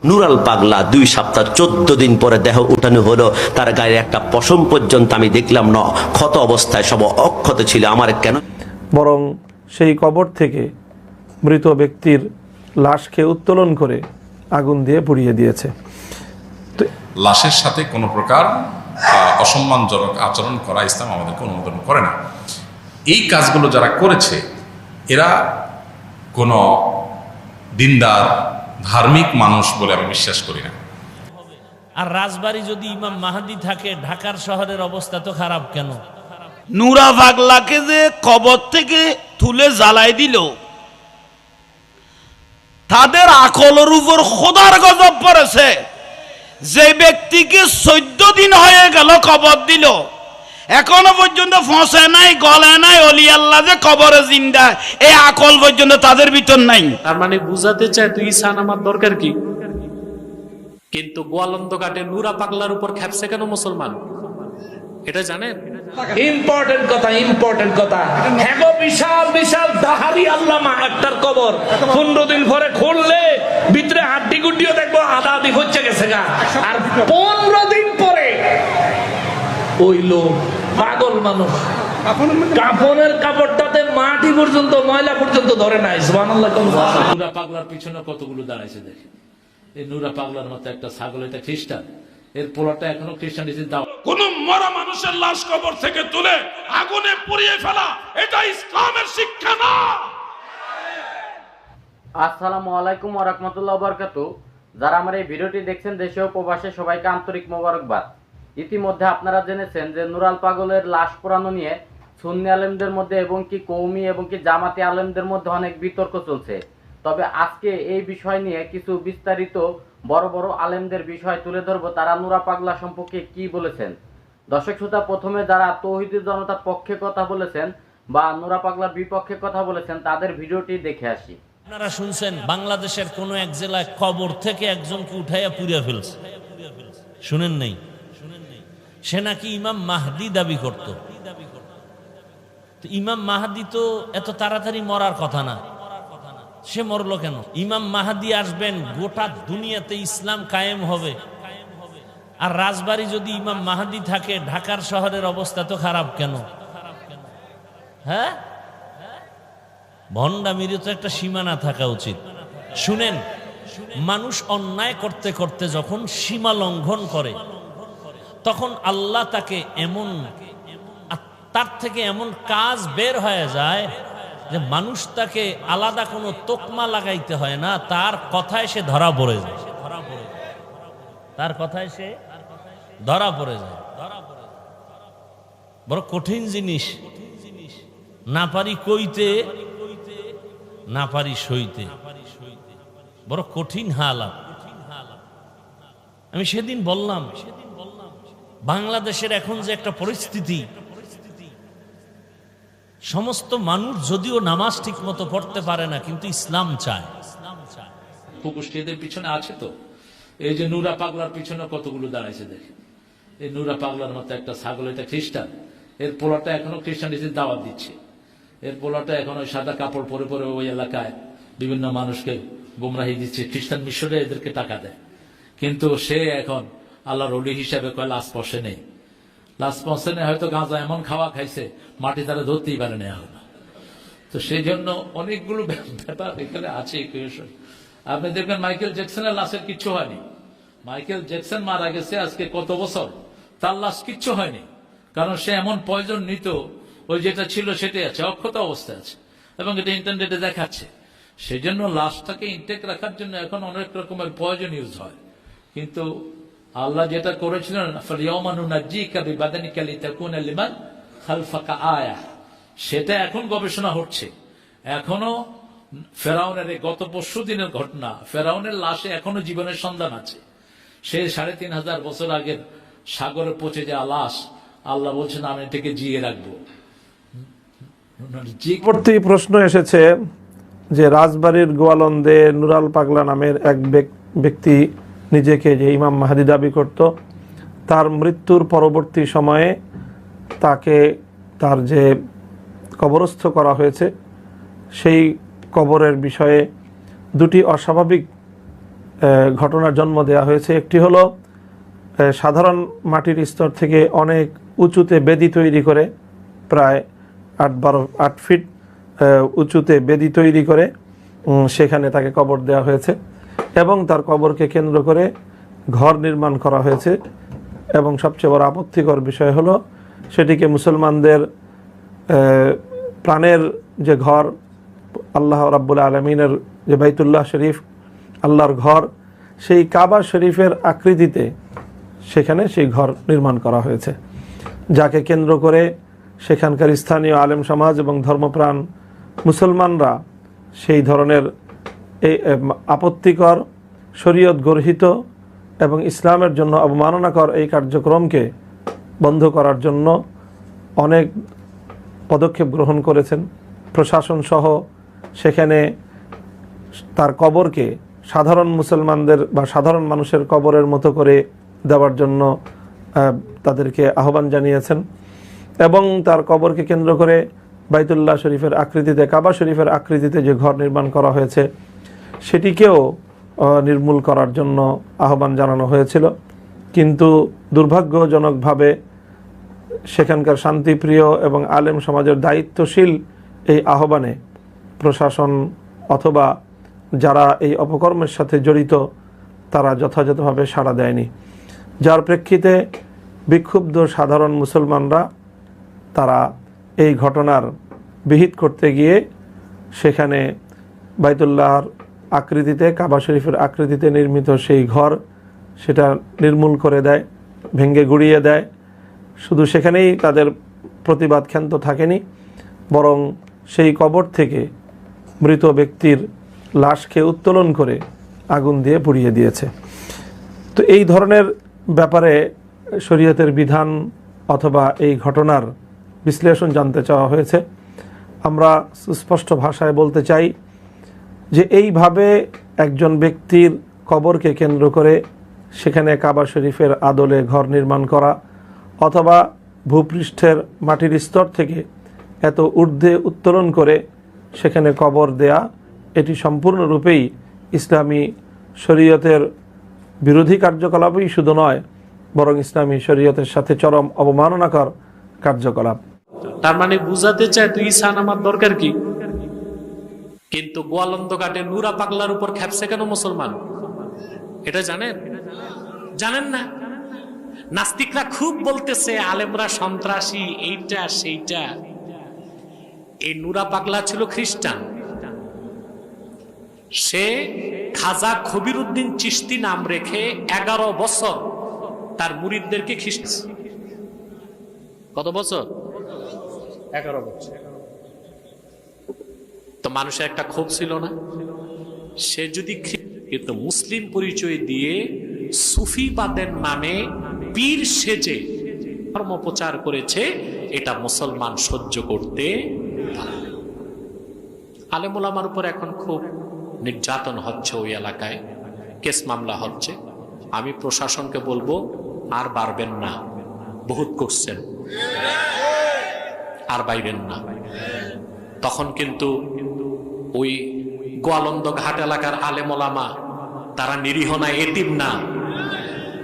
নুরাল পাগলা 2 সপ্তাহ 14 দিন পরে দেহ উঠানো হলো, তার গায়ে একটা পশম পর্যন্ত আমি দেখলাম না, ক্ষত অবস্থায়, সব অক্ষত ছিল। আমার কেন? বরং সেই কবর থেকে মৃত ব্যক্তির লাশকে উত্তোলন করে আগুন দিয়ে পুড়িয়ে দিয়েছে। লাশের সাথে কোনো প্রকার অসম্মানজনক আচরণ করা ইসলাম আমাদেরকে অনুমোদন করে না। এই কাজগুলো যারা করেছে এরা কোনো দিনদার ধার্মিক মানুষ বলে আমি বিশ্বাস করি না। আর রাজবাড়ী যদি ইমাম মাহাদি থাকে, ঢাকার শহরের অবস্থা তো খারাপ কেন? নুরা পাগলাকে যে কবর থেকে তুলে জ্বালাই দিল, তাদের আকলের উপর খোদার গজব পড়েছে। যে ব্যক্তিকে 14 দিন হয়ে গেল কবর দিল, এখনো পর্যন্ত ফসে নাই, গলে নাই, অলি আল্লাহ যে কবরে জিন্দা, এই আকল পর্যন্ত তাদের ভিতর নাই। তার মানে বুঝাতে চায় তুই ঈসান আমার দরকার কি? কিন্তু গোয়ালন্দ ঘাটে নুরা পাগলার উপর খেপছে কেন মুসলমান, এটা জানেন? ইম্পর্টেন্ট কথা হ্যাঁ গো, বিশাল বিশাল দাহারি আল্লামা একটার কবর 15 দিন পরে খুললে ভিতরে হাড্ডি গুড্ডিও দেখবো আধা আধি হচ্ছে গেছে গা। আর 15 দিন পরে ওই লোক পাগল মানুষ কাফনের কাপড়টাতে মাটি পর্যন্ত, ময়লা পর্যন্ত ধরে নাই। সুবহানাল্লাহ। নুরা পাগলার পিছনে কতগুলো দাঁড়াইছে দেখে। এই নুরা পাগলার মতো একটা ছাগল, এটা খ্রিস্টান, এর পোলাটা এখনো খ্রিস্টানিটির দাও। কোন মরা মানুষের লাশ কবর থেকে তুলে আগুনে পুড়িয়ে ফেলা, এটা ইসলামের শিক্ষা না। আসসালামু আলাইকুম ওয়া রাহমাতুল্লাহি ওয়া বারাকাতুহু। যারা আমার এই ভিডিওটি দেখছেন দেশে ও প্রবাসে, সবাইকে আন্তরিক মোবারকবাদ। ইতিমধ্যে আপনারা জেনেছেন যে নুরাল পাগলের লাশ পোড়ানো নিয়ে সুন্নি আলেমদের মধ্যে এবং কি কওমি এবং কি জামাতি আলেমদের মধ্যে অনেক বিতর্ক চলছে। তবে আজকে এই বিষয় নিয়ে কিছু বিস্তারিত বড় বড় আলেমদের বিষয় তুলে ধরবো, তারা নুরা পাগলা সম্পর্কে কি বলেছেন। দর্শক শ্রোতা, প্রথমে যারা তৌহিদি জনতার পক্ষে কথা বলেছেন বা নুরা পাগলার বিপক্ষে কথা বলেছেন, তাদের ভিডিওটি দেখে আসি। আপনারা শুনছেন বাংলাদেশের কোন এক জেলায় কবর থেকে একজনকে উঠাইয়া পুড়িয়ে ফেলছে, শুনেন নাই? সে নাকি ইমাম মাহদি দাবি করত। ইমাম মাহদি তো এত তাড়াতাড়ি মরার কথা না, সে মরলো কেন? ইমাম মাহদি আসবেন, গোটা দুনিয়াতে ইসলাম কায়েম হবে। আর রাজবাড়ী যদি ইমাম মাহদি থাকে, ঢাকার শহরের অবস্থা তো খারাপ কেন? হ্যাঁ, ভণ্ডামির তো একটা সীমানা থাকা উচিত। শুনেন, মানুষ অন্যায় করতে করতে যখন সীমা লঙ্ঘন করে, তখন আল্লাহ তাকে এমন, তার থেকে এমন কাজ বের হয়ে যায় যে মানুষ তাকে আলাদা কোনো তোকমা লাগাইতে হয় না, তার কথায় সে ধরা পড়ে যায়। তার কথায় সে ধরা পড়ে যায়। বড় কঠিন জিনিস, না পারি কইতে, না পারি সইতে, বড় কঠিন হালাত। আমি সেদিন বললাম, বাংলাদেশের এখন যে একটা পরিস্থিতি, সমস্ত মানুষ যদিও নামাজ ঠিক মতো পড়তে পারে না, কিন্তু ইসলাম চায়। ফুকুষ্টিদের পিছনে আছে তো, এই যে নুরা পাগলার পিছনে কতগুলো দাঁড়াইছে দেখে। এই নুরা পাগলার মতো একটা ছাগল, এটা খ্রিস্টান, এর পোলাটা এখনো খ্রিস্টানিটির দাওয়াত দিচ্ছে। এর পোলাটা এখন ওই সাদা কাপড় পরে পরে ওই এলাকায় বিভিন্ন মানুষকে গুমরাহি দিচ্ছে। খ্রিস্টান মিশরে এদেরকে টাকা দেয়, কিন্তু সে এখন আল্লাহর ওলি হিসাবে কয় লাশ পশে নেই। লাশ পশে নেই, হয়তো গাঁজা এমন খাওয়া খাইছে মাটি তারা ধরতেই পারে না এখন। তো সেই জন্য অনেকগুলো ব্যাপার এখানে আছে। আপনি দেখবেন মাইকেল জ্যাকসনের লাশের কিচ্ছু হয়নি। মাইকেল জ্যাকসন মারা গেছে আজকে কত বছর, তার লাশ কিচ্ছু হয়নি, কারণ সে এমন পয়জন নিত, ওই যেটা ছিল সেটাই আছে, অক্ষত অবস্থায় আছে, এবং এটা ইন্টারনেটে দেখাচ্ছে। সেই জন্য লাশটাকে ইনটেক রাখার জন্য এখন অনেক রকমের পয়জন ইউজ হয়। কিন্তু আল্লাহ যেটা করেছিলেন, সেটা এখন গবেষণা হচ্ছে। এখনো ফেরাউনের গত পরশু দিনের ঘটনা, ফেরাউনের লাশে এখনো জীবনের সন্ধান আছে। সে 3500 বছর আগের সাগরে পচে যাওয়া লাশ, আল্লাহ বলছেন আমি এটাকে জিয়ে রাখবো। পরবর্তী প্রশ্ন এসেছে যে রাজবাড়ীর গোয়ালন্দে নুরাল পাগলা নামের এক ব্যক্তি নিজেকে যে ইমাম মাহদি দাবি করত, তার মৃত্যুর পরবর্তী সময়ে তাকে তার যে কবরস্থ করা হয়েছে সেই কবরের বিষয়ে দুটি অস্বাভাবিক ঘটনার জন্ম দেওয়া হয়েছে। একটি হলো সাধারণ মাটির স্তর থেকে অনেক উঁচুতে বেদি তৈরি করে, প্রায় 8 ফিট উঁচুতে বেদি তৈরি করে সেখানে তাকে কবর দেওয়া হয়েছে এবং তার কবরকে কেন্দ্র করে ঘর নির্মাণ করা হয়েছে। এবং সবচেয়ে বড় আপত্তিকর বিষয় হলো সেটিকে মুসলমানদের প্রাণের যে ঘর, আল্লাহ রাব্বুল আলামিনের যে বাইতুল্লাহ শরীফ, আল্লাহর ঘর, সেই কাবা শরীফের আকৃতিতে সেখানে সেই ঘর নির্মাণ করা হয়েছে, যাকে কেন্দ্র করে সেখানকার স্থানীয় আলেম সমাজ এবং ধর্মপ্রাণ মুসলমানরা সেই ধরনের এই আপত্তিকর, শরীয়ত গর্হিত এবং ইসলামের জন্য অবমাননাকর এই কার্যক্রমকে বন্ধ করার জন্য অনেক পদক্ষেপ গ্রহণ করেছেন। প্রশাসন সহ সেখানে তার কবরকে সাধারণ মুসলমানদের বা সাধারণ মানুষের কবরের মতো করে দেওয়ার জন্য তাদেরকে আহ্বান জানিয়েছেন এবং তার কবরকে কেন্দ্র করে বাইতুল্লাহ শরীফের আকৃতিতে, কাবা শরীফের আকৃতিতে যে ঘর নির্মাণ করা হয়েছে সেটিকেও নির্মূল করার জন্য আহ্বান জানানো হয়েছিল। কিন্তু দুর্ভাগ্যজনকভাবে সেখানকার শান্তিপ্রিয় এবং আলেম সমাজের দায়িত্বশীল এই আহ্বানে প্রশাসন অথবা যারা এই অপকর্মের সাথে জড়িত তারা যথাযথভাবে সাড়া দেয়নি, যার প্রেক্ষিতে বিক্ষুব্ধ সাধারণ মুসলমানরা তারা এই ঘটনার বিহিত করতে গিয়ে সেখানে বাইতুল্লাহর আকৃতিতে, কাবা শরীফের আকৃতিতে নির্মিত সেই ঘর সেটা নির্মূল করে দেয়, ভেঙে গুড়িয়ে দেয়। শুধু সেখানেই তাদের প্রতিবাদ ক্ষান্ত থাকেনি, বরং সেই কবর থেকে মৃত ব্যক্তির লাশকে উত্তোলন করে আগুন দিয়ে পুড়িয়ে দিয়েছে। তো এই ধরনের ব্যাপারে শরীয়তের বিধান অথবা এই ঘটনার বিশ্লেষণ জানতে চাওয়া হয়েছে। আমরা সুস্পষ্ট ভাষায় বলতে চাই যে এইভাবে একজন ব্যক্তির কবরকে কেন্দ্র করে সেখানে কাবা শরীফের আদলে ঘর নির্মাণ করা অথবা ভূপৃষ্ঠের মাটির স্তর থেকে এত ঊর্ধ্বে উত্তোলন করে সেখানে কবর দেয়া, এটি সম্পূর্ণরূপেই ইসলামী শরীয়তের বিরোধী কার্যকলাপই শুধু নয়, বরং ইসলামী শরীয়তের সাথে চরম অবমাননাকর কার্যকলাপ। তার মানে বুঝাতে চায় তুই ঈসা নামার দরকার কি? কিন্তু গোয়ালন্দ ঘাটে নুরা পাগলার উপর খেপছে কেন মুসলমান? এটা জানেন? জানেন না? নাস্তিকরা খুব বলতেছে আলেমরা সন্ত্রাসী, এইটা সেইটা। এই নুরা পাগলা ছিল খ্রিস্টান। সে খাজা খবিরউদ্দিন চিশতি নাম রেখে 11 বছর তার মুরিদদেরকে খ্রিস্ট। কত বছর? 11 বছর। তো মানুষের একটা ক্ষোভ ছিল না? সে যদি কিন্তু মুসলিম পরিচয় দিয়ে সুফিবাদের নামে পীর সেজে ধর্ম প্রচার করেছে, এটা মুসলমান সহ্য করতে পারে না। আলেম ওলামার উপর এখন খুব নির্যাতন হচ্ছে, ওই এলাকায় কেস মামলা হচ্ছে। আমি প্রশাসনকে বলবো আর বাড়বেন না, বহুত করছেন, আর বাইরেন না। তখন কিন্তু ওই গোয়ালন্দ ঘাট এলাকার আলেম ওলামা তারা নিরীহ না, এতিম না,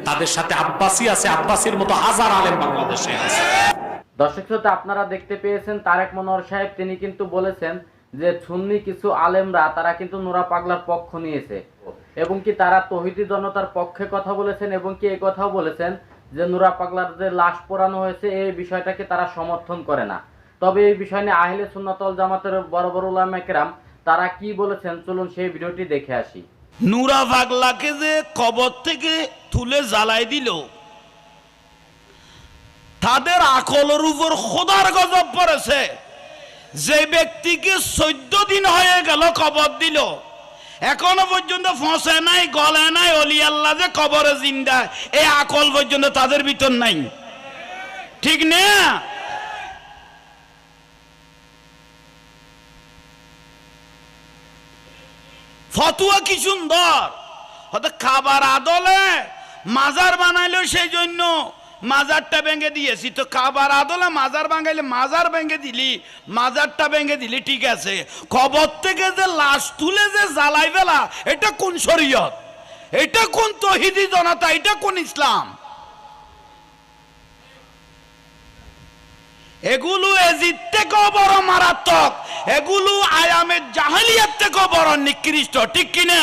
তাদের সাথে আব্বাসী আছে, আব্বাসীর মতো হাজার আলেম বাংলাদেশে আছে। দর্শক শ্রোতা, আপনারা দেখতে পেয়েছেন তারেক মনোহর সাহেব, তিনি কিন্তু বলেছেন যে সুন্নি কিছু আলেমরা তারা কিন্তু নুরা পাগলার পক্ষ নিয়েছে এবং কি তারা তৌহিদি জনতার পক্ষে কথা বলেছেন এবং কি এই কথাও বলেছেন যে নুরা পাগলার যে লাশ পোড়ানো হয়েছে এই বিষয়টাকে তারা সমর্থন করে না। তবে এই বিষয় নিয়ে আহলে সুন্নাত ওয়াল জামাতের বড় বড় উলামা কেরাম তারা কি বলেছেন, চলুন সেই ভিডিওটি দেখে আসি। নুরা পাগলাকে যে কবর থেকে তুলে জ্বালাই দিল, তাদের আকলের উপর খোদার গজব পড়েছে। যে ব্যক্তিকে 14 দিন হয়ে গেল কবর দিল, এখনো পর্যন্ত ফসে নাই, গলে নাই, অলি আল্লাহ যে কবরে জিন্দা, এই আকল পর্যন্ত তাদের ভিতর নাই। ঠিক না? ফতুয়া কি সুন্দর! হয়তো খাবার আদলে মাজার বানাইলো, সেই জন্য মাজারটা ভেঙে দিয়েছি। তো খাবার আদলে মাজার ভাঙাইলে মাজার ভেঙে দিলি, মাজারটা ভেঙে দিলি, ঠিক আছে। কবর থেকে যে লাশ তুলে যে জ্বালাই ফেলা, এটা কোন শরীয়ত? এটা কোন তৌহিদি জনতা? এটা কোন ইসলাম? এগুলো এজিদ থেকেও বড় মারাত্মক, এগুলো আয়ামের জাহেলিয়াত থেকেও বড় নিকৃষ্ট, ঠিক কিনা?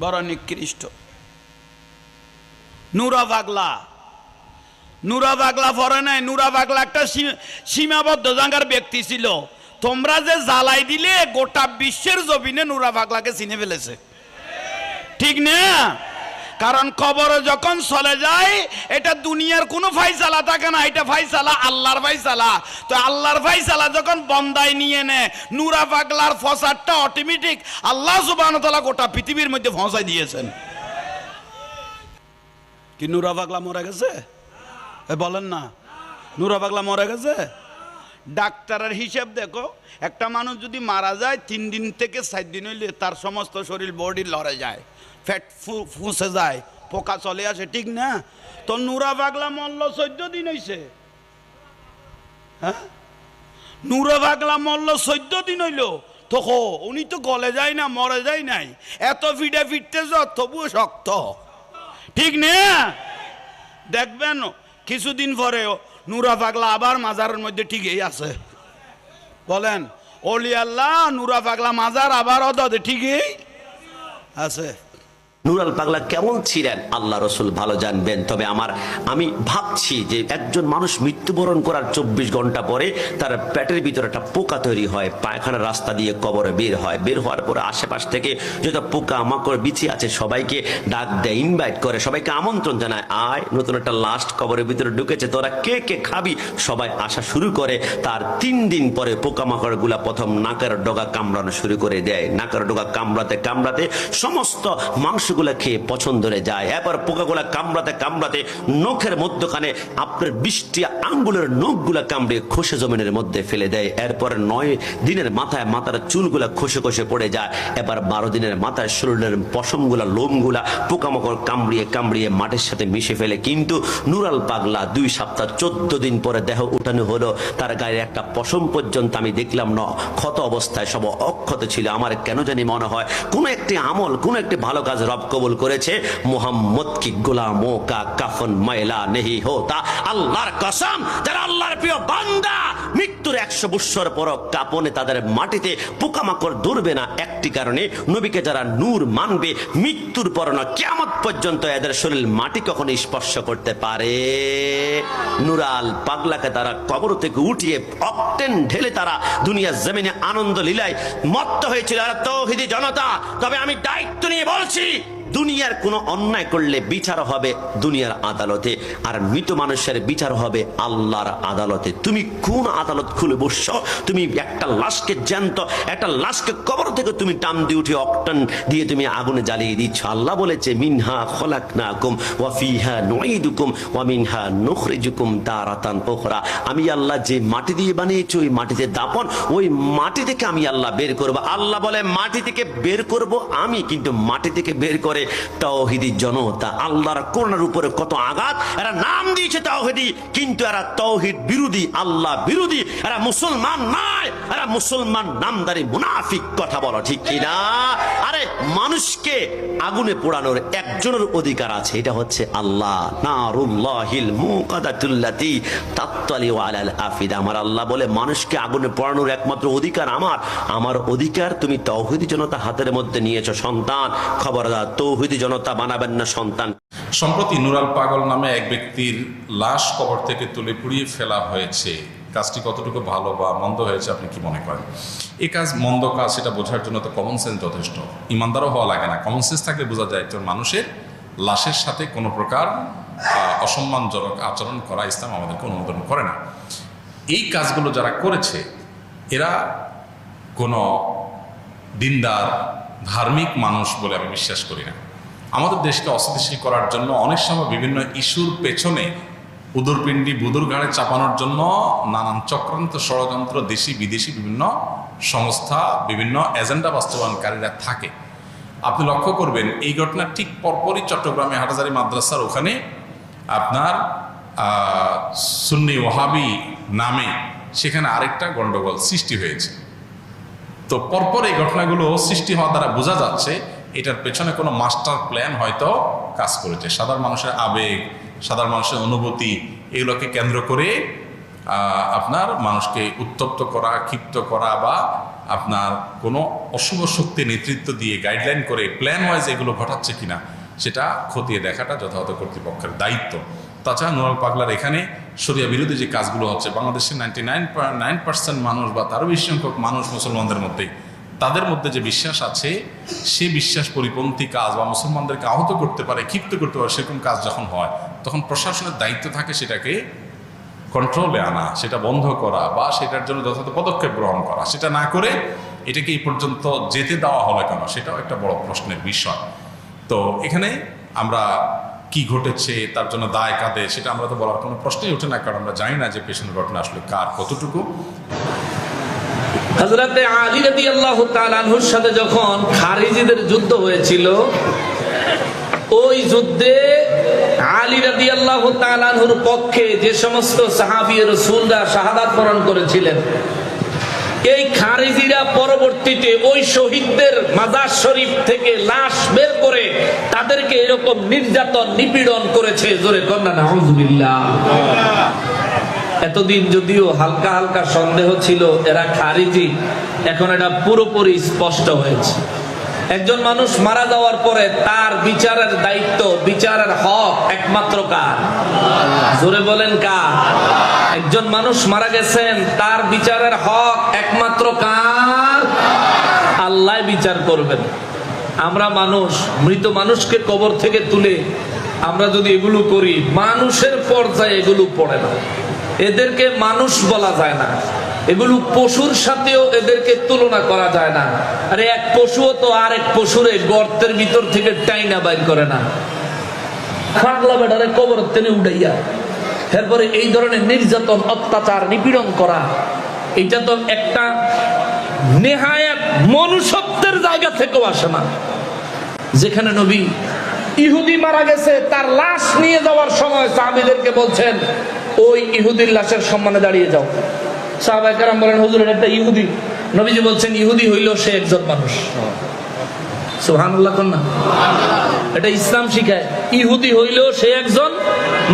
বড় নিকৃষ্ট। নুরা পাগলা পরে নাই। নুরা পাগলা একটা সীমাবদ্ধ জায়গার ব্যক্তি ছিল। তোমরা যে জ্বালাই দিলে গোটা বিশ্বের জমিনে নুরা পাগলাকে চিনে ফেলেছে, ঠিক না? কারণ কবরে যখন চলে যায় এটা দুনিয়ার কোনো ফাইসালা থাকে না, এটা ফাইসালা আল্লাহর ফাইসালা। তো আল্লাহর ফাইসালা যখন বন্দায় নিয়ে নেয়, নুরা পাগলার ফসাদটা অটোমেটিক আল্লাহ সুবহানাহু ওয়া তাআলা গোটা পৃথিবীর মধ্যে পৌঁছায় দিয়েছেন। কি নুরা পাগলা মরে গেছে? বলেন না, নুরা পাগলা মরে গেছে? ডাক্তারের হিসাব দেখো, একটা মানুষ যদি মারা যায় 3 দিন থেকে 4 দিন হইলে তার সমস্ত শরীর বডি লড়ে যায়, ফ্যাট ফুসে যায়, পোকা চলে আসে, ঠিক না? তো নুরা পাগলা মরল 14 দিন হইছে। হ্যাঁ, নুরা পাগলা মরল 14 দিন হইল। তো উনি তো গলে যায় না, মরে যায় নাই, এত ফিটে ফিটতেছ তবুও শক্ত, ঠিক না? দেখবেন কিছুদিন পরে নুরা পাগলা আবার মাজারের মধ্যে ঠিকই আছে। বলেন ওলি আল্লাহ, নুরা পাগলা মাজার আবার অদে ঠিকই আছে। নুরাল পাগলা কেমন ছিলেন আল্লাহ রসুল ভালো জানবেন। তবে আমি ভাবছি যে একজন মানুষ মৃত্যুবরণ করার 24 ঘন্টা পরে তার পেটের ভিতরে একটা পোকা তৈরি হয়, পায়খানার রাস্তা দিয়ে কবরে বের হয়। বের হওয়ার পরে আশেপাশ থেকে যত পোকা মাকড় বিছিয়ে আছে সবাইকে ডাক দেয়, ইনভাইট করে, সবাইকে আমন্ত্রণ জানায়, আয় নতুন একটা লাস্ট কবরের ভিতরে ঢুকেছে, তোরা কে কে খাবি? সবাই আসা শুরু করে। তার 3 দিন পরে পোকামাকড় গুলা প্রথম নাকের ডগা কামড়ানো শুরু করে দেয়। নাকের ডগা কামড়াতে কামড়াতে সমস্ত মাংস গুলা খেয়ে পছন্দ হয়ে যায়। এবার পোকাগুলা কামড়াতে কামড়াতে নখের মধ্যখানে আপনার 20টি আঙ্গুলের নখগুলা কামড়ে খসে জমিনের মধ্যে ফেলে দেয়। এরপরে 9 দিনের মাথায় মাথার চুলগুলা খসে খসে পড়ে যায়। এবার 12 দিনের মাথায় শরীরের পশমগুলা লোমগুলা পোকামাকড় কামড়িয়ে কামড়িয়ে মাটির সাথে মিশে ফেলে। কিন্তু নুরাল পাগলা 2 সপ্তাহ 14 দিন পরে দেহ উঠানো হলো, তার গায়ে একটা পশম পর্যন্ত আমি দেখলাম না, ক্ষত অবস্থায়, সব অক্ষত ছিল। আমার কেন জানি মনে হয় কোন একটি আমল, কোন একটি ভালো কাজ রব কবুল করেছে। মোহাম্মদ কি গোলামোं का कफन मैला नहीं होता। আল্লাহর কসম, যারা আল্লাহর প্রিয় বান্দা মৃত্যুর 100 বছর পর কাপনে তাদের মাটিতে পোকামাকড় ধরবে না একটি কারণে, নবীকে যারা নূর মানবে মৃত্যুর পর না কিয়ামত পর্যন্ত এদের শরীর মাটি কখনো স্পর্শ করতে পারে। নুরাল পাগলাকে তারা কবর থেকে উঠিয়ে অক্টেন ঢেলে তারা দুনিয়ার জমিনে আনন্দ লীলায় মত্ত হয়েছিল তাওহীদি জনতা। তবে আমি দায়িত্ব নিয়ে বলছি, দুনিয়ার কোনো অন্যায় করলে বিচার হবে দুনিয়ার আদালতে, আর মৃত মানুষের বিচার হবে আল্লাহর আদালতে। তুমি কোন আদালত খুলে বসছো? তুমি একটা লাশকে জ্যান্ত, একটা লাশকে কবর থেকে তুমি টান দিয়ে উঠে অক্টান দিয়ে তুমি আগুনে জ্বালিয়ে দিচ্ছ। আল্লাহ বলেছে মিনহা খলাকনাকুম ওয়া ফিহা নুঈদুকুম ওয়া মিনহা নুখরিজুকুম তারাতান উখরা। আমি আল্লাহ যে মাটি দিয়ে বানিয়েছি ওই মাটিতে দাপন, ওই মাটি থেকে আমি আল্লাহ বের করব। আল্লাহ বলে মাটি থেকে বের করব আমি, কিন্তু মাটি থেকে বের করে তাওহীদি জনতা আল্লাহর কোরআনের উপরে কত আঘাত। এরা নাম দিয়েছে তাওহীদি, কিন্তু এরা তাওহীদ বিরোধী, আল্লাহ বিরোধী। এরা মুসলমান নয়, এরা মুসলমান নামদারি মুনাফিক। কথা বলো ঠিক কিনা? আরে মানুষকে আগুনে পোড়ানোর একজনের অধিকার আছে, এটা হচ্ছে আল্লাহ। নারুল্লাহিল মুকাদাতুল্লাতি তাত্তালিউ আলাল আফিদা। আমার আল্লাহ বলে মানুষকে আগুনে পোড়ানোর একমাত্র অধিকার আমার অধিকার তুমি তাওহীদি জনতা হাতের মধ্যে নিয়েছো। সন্তান খবরদার, তাওহীদি জনতা বানাবেন না সন্তান। সম্প্রতি নুরাল পাগল নামে এক ব্যক্তির লাশ কবর থেকে তুলে পুড়িয়ে ফেলা হয়েছে। কাজটি কতটুকু ভালো বা মন্দ হয়েছে আপনি কি মনে করেন? এই কাজ মন্দ কাজ সেটা বোঝার জন্য তো কমন সেন্স যথেষ্ট, ইমানদারও হওয়া লাগে না। কমন সেন্স থাকলে বোঝা যায় একজন মানুষের লাশের সাথে কোনো প্রকার অসম্মানজনক আচরণ করা ইসলাম আমাদেরকে অনুমোদন করে না। এই কাজগুলো যারা করেছে এরা কোনো দিনদার ধার্মিক মানুষ বলে আমি বিশ্বাস করি না। আমাদের দেশকে অস্থিতিশীল করার জন্য অনেক সময় বিভিন্ন ইস্যুর পেছনে উদরপিণ্ডি বুদুর ঘাড়ে চাপানোর জন্য নানান চক্রান্ত ষড়যন্ত্র দেশি বিদেশি বিভিন্ন সংস্থা, বিভিন্ন এজেন্ডা বাস্তবায়নকারীরা থাকে। আপনি লক্ষ্য করবেন এই ঘটনার ঠিক পরপরই চট্টগ্রামে হাটহাজারী মাদ্রাসার ওখানে আপনার সুন্নি ওয়াহাবি নামে সেখানে আরেকটা গন্ডগোল সৃষ্টি হয়েছে। তো পরপর এই ঘটনাগুলো সৃষ্টি হওয়া দ্বারা বোঝা যাচ্ছে এটার পেছনে কোনো মাস্টার প্ল্যান হয়তো কাজ করেছে। সাধারণ মানুষের আবেগ, সাধারণ মানুষের অনুভূতি, এগুলোকে কেন্দ্র করে আপনার মানুষকে উত্তপ্ত করা, ক্ষিপ্ত করা, বা আপনার কোনো অশুভ শক্তি নেতৃত্ব দিয়ে গাইডলাইন করে প্ল্যান ওয়াইজ এগুলো ঘটাচ্ছে কিনা সেটা খতিয়ে দেখাটা যথাযথ কর্তৃপক্ষের দায়িত্ব। তাছাড়া নুরাল পাগলার এখানে শরিয়া বিরোধী যে কাজগুলো হচ্ছে, বাংলাদেশের 99.9% মানুষ বা তারও বেশি সংখ্যক মানুষ মুসলমানদের মধ্যে, তাদের মধ্যে যে বিশ্বাস আছে সে বিশ্বাস পরিপন্থী কাজ বা মুসলমানদেরকে আহত করতে পারে, ক্ষিপ্ত করতে পারে, সেরকম কাজ যখন হয় তখন প্রশাসনের দায়িত্ব থাকে সেটাকে কন্ট্রোলে আনা, সেটা বন্ধ করা বা সেটার জন্য যথাযথ পদক্ষেপ গ্রহণ করা। সেটা না করে এটাকে এই পর্যন্ত যেতে দেওয়া হলো কেন, সেটাও একটা বড় প্রশ্নের বিষয়। তো এখানে আমরা কি ঘটেছে, তার জন্য দায় কাদের, সেটা আমরা তো বলার কোনো প্রশ্নই ওঠে না, কারণ আমরা জানি না যে পেছনের ঘটনা আসলে কার কতটুকু। হযরতে আলী রাদিয়াল্লাহু তাআলা আনহুর সাথে যখন খারিজিদের যুদ্ধ হয়েছিল, ওই যুদ্ধে আলী রাদিয়াল্লাহু তাআলা আনহুর পক্ষে যে সমস্ত সাহাবী রাসূলরা শাহাদাত বরণ করেছিলেন, এই খারিজিরা পরবর্তীতে ওই শহীদদের মাজার শরীফ থেকে লাশ বের করে তাদেরকে এরকম নির্যাতন নিপীড়ন করেছে। জোরে কন্যা নাউযুবিল্লাহ। এতদিন যদিও হালকা হালকা সন্দেহ ছিল এরা খারিজি, এখন এটা পুরোপুরি স্পষ্ট হয়েছে। একজন মানুষ মারা যাওয়ার পরে তার বিচারের দায়িত্ব, বিচারের হক একমাত্র কার? জোরে বলেন কার? একজন মানুষ মারা গেছেন, তার বিচারের হক একমাত্র কার? আল্লাহ বিচার করবেন। আমরা মানুষ, মৃত মানুষকে কবর থেকে তুলে আমরা যদি এগুলো করি, মানুষের পর্যায়ে এগুলো পড়ে না, এদেরকে মানুষ বলা যায় না, এগুলো পশুর সাথেও এদেরকে তুলনা করা যায় না। আরে এক পশুও তো আর এক পশুরে গর্তের ভিতর থেকে টাইনা বাইর করে না, পাগলা বেটারে কবর টেনে উঠাইয়া এরপরে এই ধরনের নির্যাতন, অত্যাচার, নিপীড়ন করা, এটা তো একটা নেহায়াত মনুষ্যত্বের জায়গা থেকেও আসে না। যেখানে নবী ইহুদি মারা গেছে, তার লাশ নিয়ে যাওয়ার সময় সাহাবীদেরকে বলছেন ওই ইহুদির লাশের সম্মানে দাঁড়িয়ে যাও। সাহাবায়ে কেরাম বলেন, হুজুর এটা একটা ইহুদি। নবীজি বলছেন ইহুদি হইলেও সে একজন মানুষ। সুবহানাল্লাহ কন্যা, এটা ইসলাম শিখায়, ইহুদি হইলেও সে একজন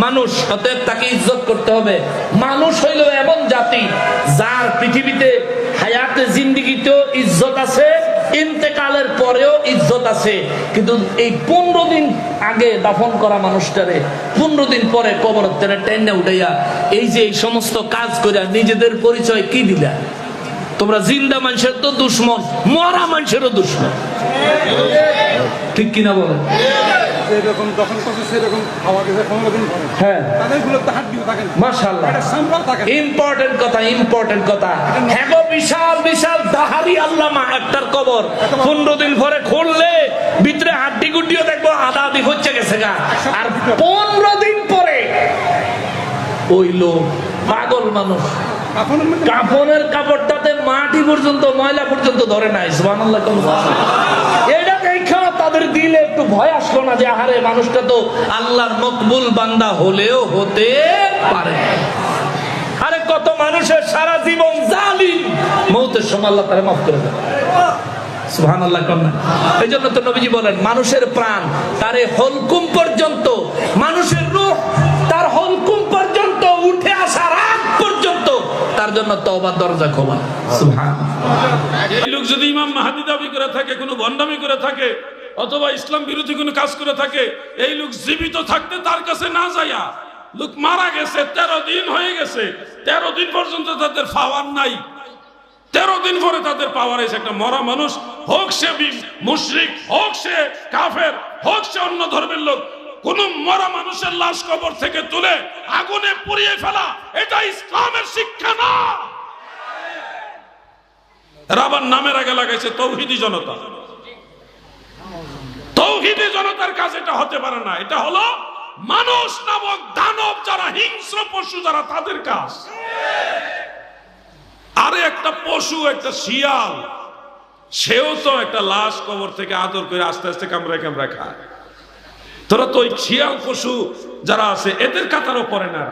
মানুষ, অতএব তাকে ইজ্জত করতে হবে। মানুষ হইল এমন জাতি যার পৃথিবীতে হায়াতে জিন্দেগিতেও ইজ্জত আছে, ইন্তেকালের পরেও ইজ্জত আছে। কিন্তু এই 15 দিন আগে দাফন করা মানুষটারে 15 দিন পরে কবর থেকে টেনে উঠাইয়া এই যে এই সমস্ত কাজ করে নিজেদের পরিচয় কি দিলা? তোমরা জিন্দা মানুষের তো দুশ্মন, মরা মানুষেরও দুশ্মন, ঠিক কিনা বলেন? ইম্পর্টেন্ট কথা, ইম্পর্টেন্ট কথা। হ্যাঁ, বিশাল বিশাল দাহারি আল্লামা একটার কবর 15 দিন পরে খুললে ভিতরে হাড্ডি গুড্ডিও দেখবো আধা আধি হচ্ছে গেছে গা। আর 15 দিন পরে ওই লোক পাগল মানুষ কাফনের কাপড়টাতে মাটি পর্যন্ত, ময়লা পর্যন্ত ধরে নাই। সুবহানাল্লাহ। এটা দেখা তাদের দিলে একটু ভয় আসলো না যে আহারে মানুষটা তো আল্লাহর মকবুল বান্দা হলেও হতে পারে। আরে কত মানুষের সারা জীবন জালিম, মওতের সময় আল্লাহ তারে মাফ করে দেন। সুবহানাল্লাহ কন্যা। এই জন্য তো নবীজি বলেন মানুষের প্রাণ তারে হলকুম পর্যন্ত, মানুষের রূহ তার হলকুম পর্যন্ত উঠে আসার আগ পর্যন্ত তার জন্য তওবার দরজা খোলা। সুবহানাল্লাহ। এই লোক যদি ইমাম মাহদী দাবি করে থাকে, কোনো ভণ্ডামি করে থাকে, অথবা ইসলাম বিরোধী কোনো কাজ করে থাকে, এই লোক জীবিত থাকতে তার কাছে না যাইয়া, লোক মারা গেছে 13 দিন হয়ে গেছে, 13 দিন পর্যন্ত তাদের পাওয়ার নাই, 13 দিন পরে তাদের পাওয়ার এসে একটা মরা মানুষ, হোক সে মুশরিক, হোক সে কাফের, হোক সে অন্য ধর্মের লোক, কোন মরা মানুষের লাশ কবর থেকে তুলে আগুনে পুড়িয়ে ফেলা, এটা ইসলামের শিক্ষা না। রাবার নামের আগে লাগাইছে তৌহিদি জনতা। তৌহিদি জনতার কাজ এটা হতে পারে না। এটা হলো মানুষ নামক দানব, যারা হিংস্র পশু, যারা তাদের কাজ। আরে একটা পশু, একটা শিয়াল, সেও তো একটা লাশ কবর থেকে আদর করে আস্তে আস্তে কামড়ায় কামড়ায় খায়। তোরা তো ওই শিয়াল পশু যারা আছে এদের কাতারও পড়ে না।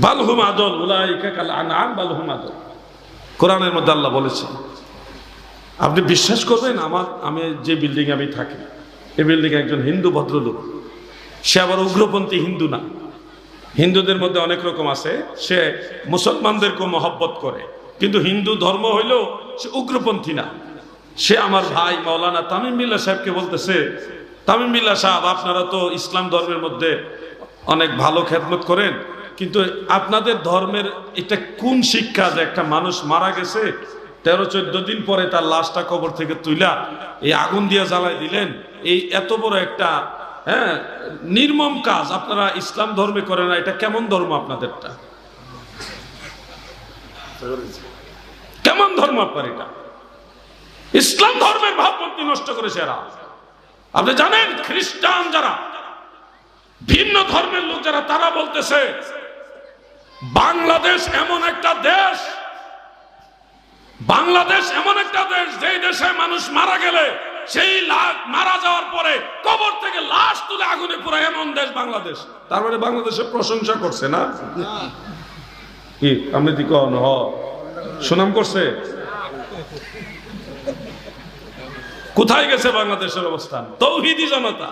বালহুম আদল উলাইকা কাল আনআম বালহুম আদল, কোরআনের মধ্যে আল্লাহ বলেছে। আপনি বিশ্বাস করবেন, আমি যে বিল্ডিং আমি থাকি, এই বিল্ডিং একজন হিন্দু ভদ্রলোক, সে আবার উগ্রপন্থী হিন্দু না। হিন্দুদের মধ্যে অনেক রকম আছে, সে মুসলমানদেরকেও মহব্বত করে, কিন্তু হিন্দু ধর্ম হইলেও সে উগ্রপন্থী না। সে আমার ভাই মাওলানা তামিম বিল্লাহ সাহেবকে বলতেছে, তামিম বিল্লাহ সাহেব, আপনারা তো ইসলাম ধর্মের মধ্যে অনেক ভালো খেদমত করেন, কিন্তু আপনাদের ধর্মের এটা কোন শিক্ষা যে একটা মানুষ মারা গেছে 13-14 দিন পরে তার লাশটা কবর থেকে তুইলা এই আগুন দিয়ে জ্বালাই দিলেন, এই এত বড় একটা নির্মম কাজ আপনারা ইসলাম ধর্মে করেন না, এটা কেমন ধর্ম আপনাদেরটা? কেমন ধর্ম আপনার এটা? ইসলাম ধর্মের ভাবমূর্তি নষ্ট করেছে এরা। আপনি জানেন খ্রিস্টান যারা, ভিন্ন ধর্মের লোক যারা, তারা বলতেছে বাংলাদেশ এমন একটা দেশ, বাংলাদেশ এমন একটা দেশ যেই দেশে মানুষ মারা গেলে সেই মারা যাওয়ার পরে কবর থেকে লাশ তুলে আগুনে পুরায় এমন দেশ বাংলাদেশ। তার মানে বাংলাদেশের প্রশংসা করছে না কি? আপনি কি কন সুনাম করছে? কোথায় গেছে বাংলাদেশের অবস্থান? তৌহিদি জনতা।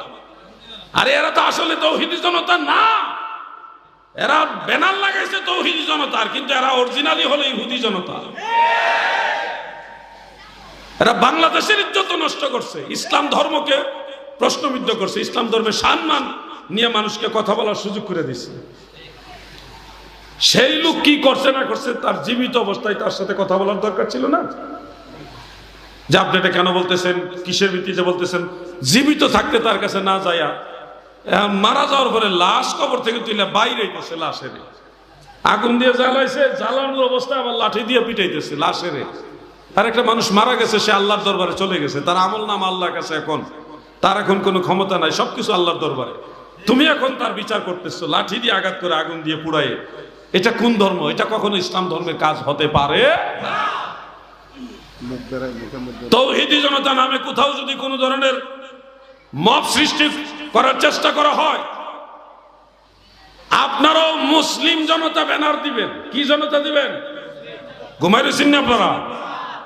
আরে এরা তো আসলে তৌহিদি জনতা না, এরা ব্যানার লাগাইছে তৌহিদি জনতার, কিন্তু এরা অরিজিনালি হলো ইহুদি জনতা। এরা বাংলাদেশের ইজ্জত নষ্ট করছে, ইসলাম ধর্মকে প্রশ্নবিদ্ধ করছে, ইসলাম ধর্মের সম্মান নিয়ে মানুষকে কথা বলার সুযোগ করে দিচ্ছে। সেই লোক কি করছে না করছে, তার জীবিত অবস্থায় তার সাথে কথা বলার দরকার ছিল না? যে আপনি এটা কেন বলতেছেন, কিসের ভিত্তিতে বলতেছেন? জীবিত থাকতে তার কাছে না যাইয়া মারা যাওয়ার পরে লাশ কবর থেকে তুলে বাইরে গেছে, লাশের আগুন দিয়ে জ্বালাইছে, জ্বালানোর অবস্থা আবার লাঠি দিয়ে পিটাইতেছে লাশের। আর একটা মানুষ মারা গেছে, সে আল্লাহর দরবারে চলে গেছে, তার আমল নাম আল্লাহর কাছে, এখন তার এখন কোনো ক্ষমতা নাই, সবকিছু আল্লাহর দরবারে। তুমি এখন তার বিচার করতেছো লাঠি দিয়ে আঘাত করে, আগুন দিয়ে পুড়াইয়ে। এটা কোন ধর্ম? এটা কখনো ইসলাম ধর্মের কাজ হতে পারে না। তৌহিদি জনতা নামে কোথাও যদি কোনো ধরনের মব সৃষ্টি করার চেষ্টা করা হয়, আপনারাও মুসলিম জনতা ব্যানার দিবেন। কি জনতা দিবেন? ঘুমাই রয়েছেন না আপনারা?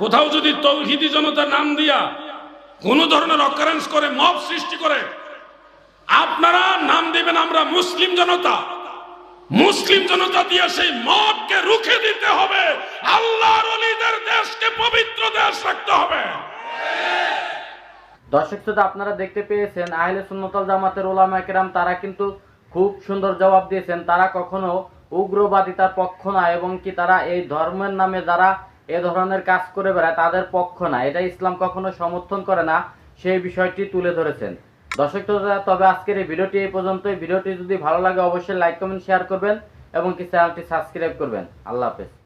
কোথাও যদি তৌহিদি জনতা নাম দিয়া কোন ধরনের অকারেন্স করে, মব সৃষ্টি করে, আপনারা নাম দিবেন আমরা মুসলিম জনতা। মুসলিম জনতা দিয়ে সেই মবকে রুখে দিতে হবে। আল্লাহর ওলিদের দেশকে পবিত্র দেশ রাখতে হবে। দর্শক শ্রোতা, আপনারা দেখতে পেয়েছেন আহলে সুন্নাত ওয়াল জামাতের উলামায়ে কেরাম, তারা কিন্তু খুব সুন্দর জবাব দিয়েছেন। তারা কখনো উগ্রবাদিতার পক্ষ না, এবং কি তারা এই ধর্মের নামে যারা এ ধরনের কাজ করে বেড়ায় তাদের পক্ষ না, এটা ইসলাম কখনো সমর্থন করে না, সেই বিষয়টি তুলে ধরেছেন। দর্শক শ্রোতা, তবে আজকের এই ভিডিওটি এই পর্যন্তই। ভিডিওটি যদি ভালো লাগে অবশ্যই লাইক কমেন্ট শেয়ার করবেন এবং কি চ্যানেলটি সাবস্ক্রাইব করবেন। আল্লাহ হাফেজ।